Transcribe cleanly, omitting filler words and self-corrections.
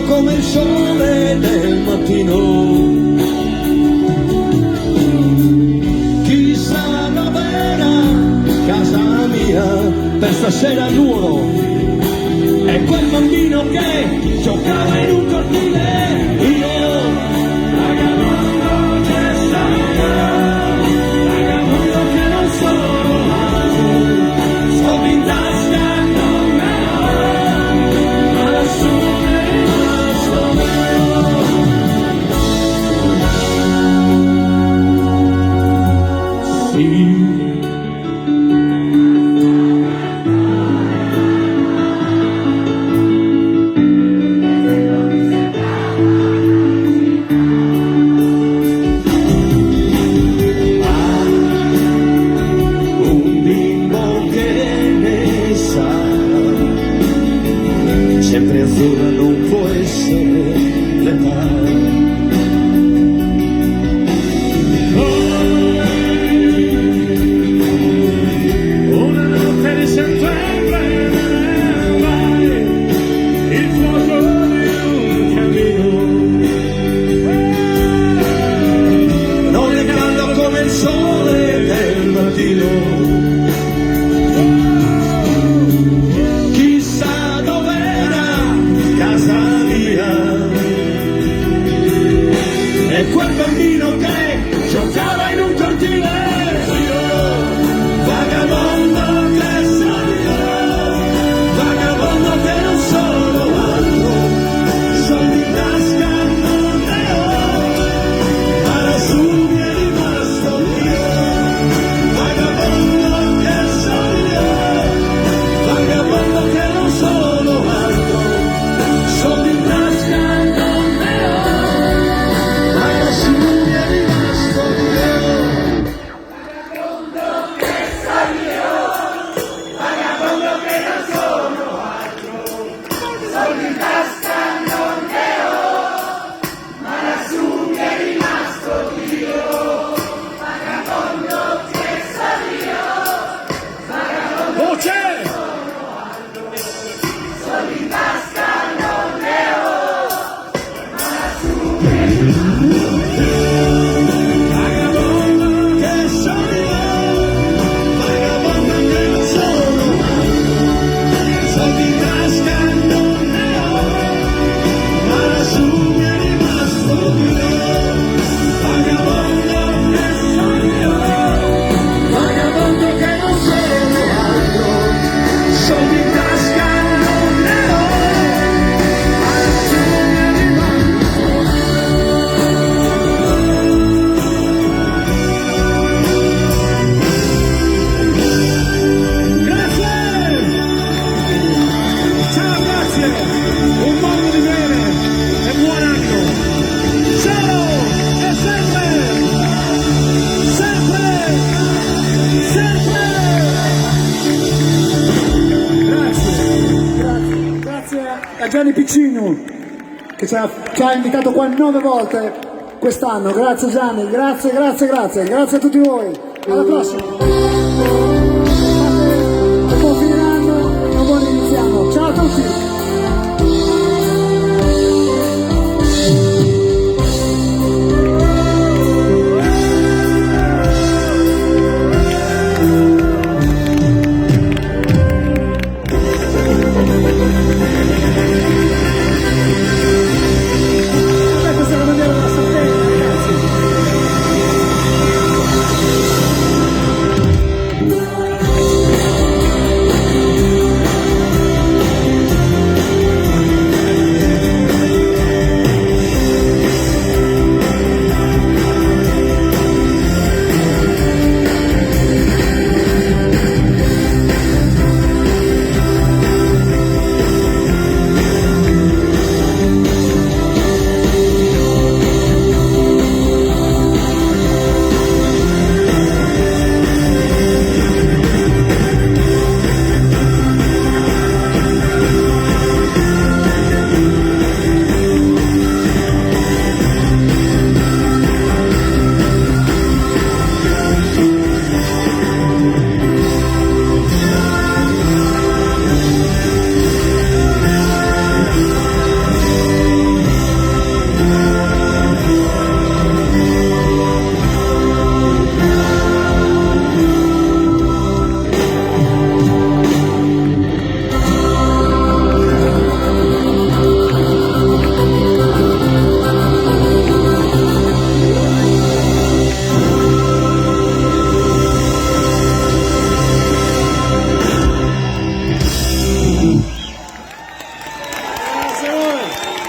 Come il sole del mattino, chissà dov'era casa mia per stasera al muro, e quel bambino che giocava in un cortile, io vagabondo che vagabondo che non sono altro, soldi in tasca non ne ho, ma lassù sempre azzurra non può essere l'età. Una notte di settembre vai, il fuoco di un cammino, non è caldo come il sole del mattino. E quel bambino che giocava in un cortile, io vagabondo che sono io, vagabondo che non sono altro, soldi in tasca non ne ho, ma lassù mi è rimasto io, vagabondo che sono io, vagabondo che non sono altro, soldi in tasca non ne ho. A Gianni Piccino che ci ha invitato qua 9 volte quest'anno. Grazie Gianni, grazie a tutti voi, alla prossima.